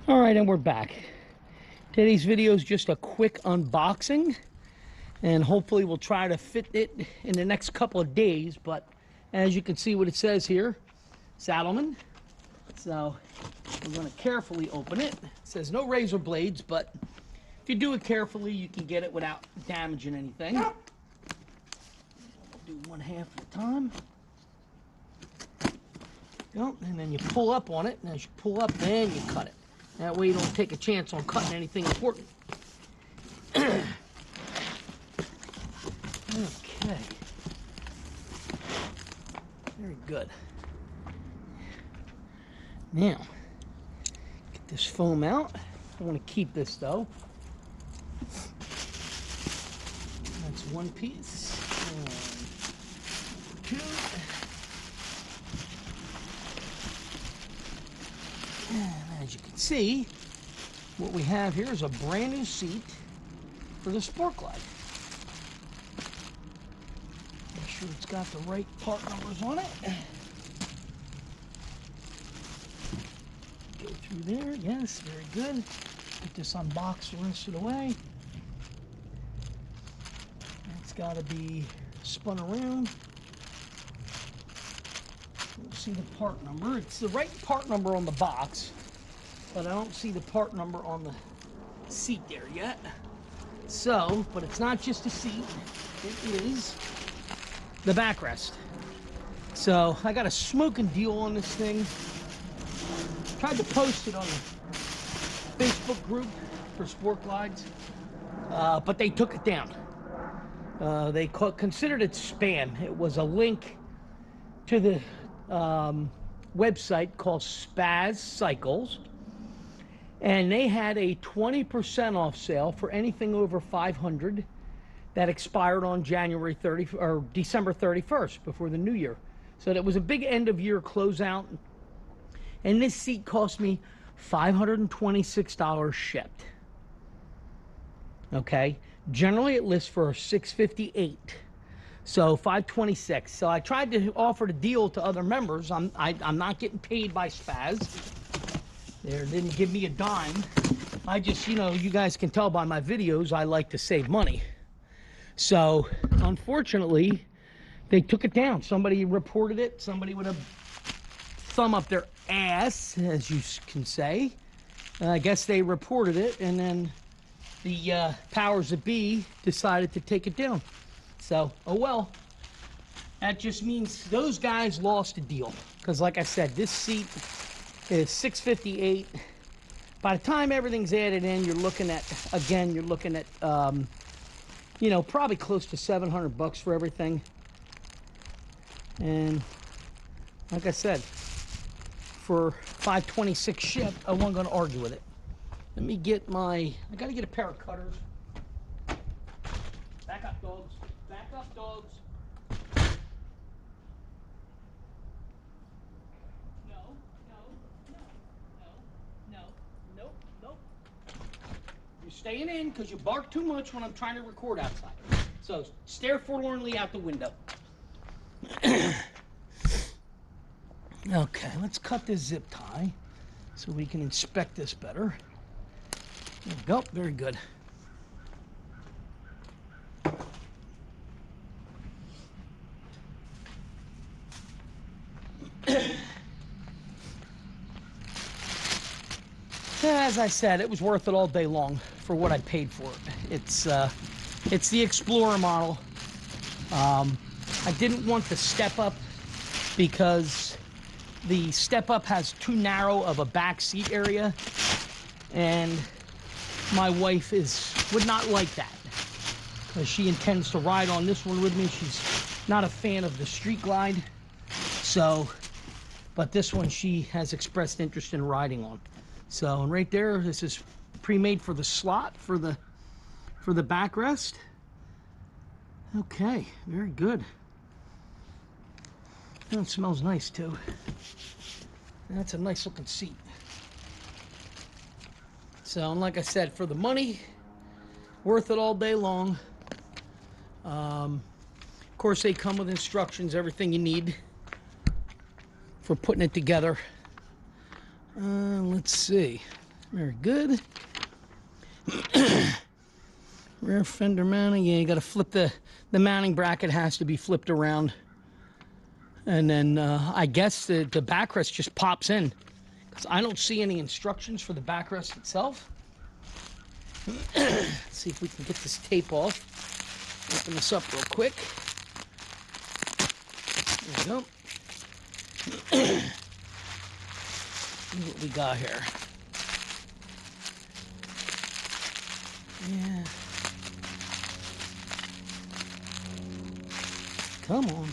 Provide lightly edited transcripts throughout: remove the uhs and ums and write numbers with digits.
All right, and we're back. Today's video is just a quick unboxing, and hopefully we'll try to fit it in the next couple of days. But as you can see what it says here, Saddlemen. So we're going to carefully open it. It says no razor blades, but if you do it carefully, you can get it without damaging anything. We'll do one half at a time. And then you pull up on it, and as you pull up, then you cut it. That way you don't take a chance on cutting anything important. Okay. Very good. Now, get this foam out. I want to keep this though. That's one piece. One, two. And as you can see, what we have here is a brand new seat for the Sport Glide. Make sure it's got the right part numbers on it. Go through there, yes, very good. Get this unboxed the rest of the way. It's got to be spun around. We'll see the part number. It's the right part number on the box, but I don't see the part number on the seat there yet. So, but it's not just a seat, it is the backrest. So I got a smoking deal on this thing. Tried to post it on the Facebook group for Sport Glides, but they took it down. They considered it spam. It was a link to the website called Spaz Cycles, and they had a 20% off sale for anything over 500 that expired on January 30 or December 31st before the new year. So that was a big end of year closeout, and this seat cost me $526 shipped. Okay, generally it lists for $658. So $526. So I tried to offer the deal to other members. I'm not getting paid by Spaz. They didn't give me a dime. I just, you know, you guys can tell by my videos, I like to save money. So unfortunately, they took it down. Somebody reported it. Somebody with a thumb up their ass, as you can say. I guess they reported it, and then the powers that be decided to take it down. So, oh well, that just means those guys lost a deal. Because like I said, this seat is $658. By the time everything's added in, you're looking at, again, you're looking at, you know, probably close to $700 for everything. And like I said, for $526 shipped, I wasn't going to argue with it. Let me get my, I got to get a pair of cutters. Back up, dogs. Back up, dogs. No, nope. You're staying in because you bark too much when I'm trying to record outside. So stare forlornly out the window. Okay, let's cut this zip tie so we can inspect this better. There we go, very good. As I said, it was worth it all day long for what I paid for it. It's the Explorer model. I didn't want the step up because the step up has too narrow of a back seat area, and my wife would not like that because she intends to ride on this one with me. She's not a fan of the Street Glide, so, but this one she has expressed interest in riding on. So, and right there, this is pre-made for the slot for the backrest. Okay, very good. Oh, it smells nice too. That's a nice looking seat. So, and like I said, for the money, worth it all day long. Of course, they come with instructions, everything you need for putting it together. Let's see. Very good. Rear fender mounting. Yeah, you got to flip the mounting bracket has to be flipped around. And then I guess the backrest just pops in. Because I don't see any instructions for the backrest itself. Let's see if we can get this tape off. Open this up real quick. There we go. See what we got here. Yeah. Come on.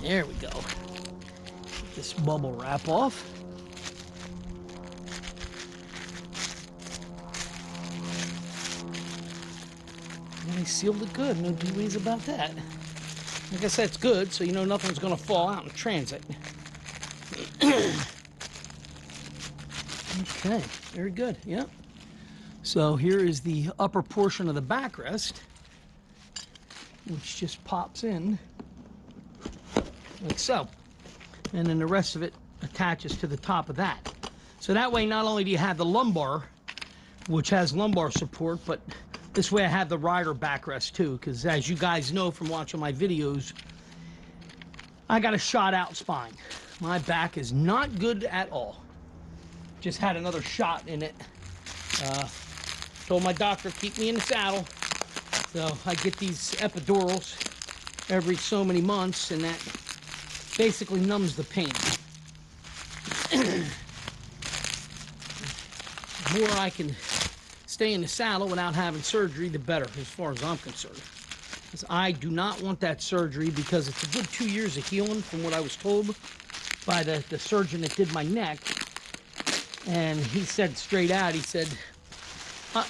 There we go. Get this bubble wrap off. And they sealed it good. No two ways about that. I guess that's good, so you know nothing's going to fall out in transit. Okay, very good. Yep. So here is the upper portion of the backrest, which just pops in like so. And then the rest of it attaches to the top of that. So that way, not only do you have the lumbar, which has lumbar support, but this way I have the rider backrest too, because as you guys know from watching my videos, I got a shot out spine. My back is not good at all. Just had another shot in it. Told my doctor keep me in the saddle. So I get these epidurals every so many months, and that basically numbs the pain. The more I can stay in the saddle without having surgery, the better, as far as I'm concerned. Because I do not want that surgery, because it's a good 2 years of healing from what I was told by the surgeon that did my neck. And he said straight out, he said,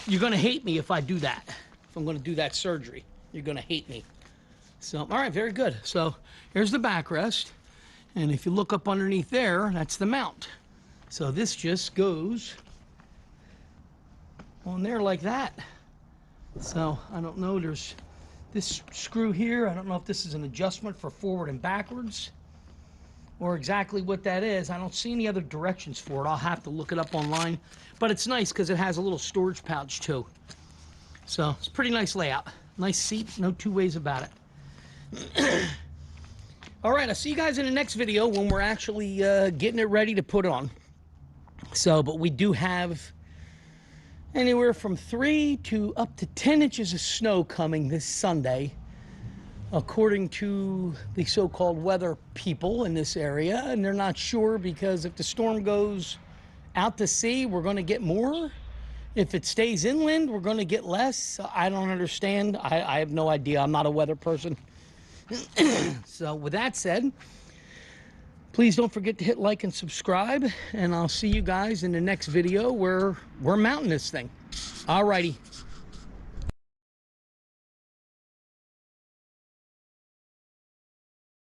you're going to hate me if I do that. If I'm going to do that surgery, you're going to hate me. So, all right, very good. So here's the backrest. And if you look up underneath there, that's the mount. So this just goes on there like that. So I don't know, there's this screw here. I don't know if this is an adjustment for forward and backwards or exactly what that is. I don't see any other directions for it. I'll have to look it up online. But it's nice because it has a little storage pouch too. So it's a pretty nice layout. Nice seat, no two ways about it. All right, I'll see you guys in the next video when we're actually getting it ready to put on. So, but we do have anywhere from 3 to up to 10 inches of snow coming this Sunday, according to the so-called weather people in this area. And they're not sure, because if the storm goes out to sea, we're going to get more. If it stays inland, we're going to get less. I don't understand. I have no idea. I'm not a weather person. So with that said, please don't forget to hit like and subscribe, and I'll see you guys in the next video where we're mounting this thing. Alrighty.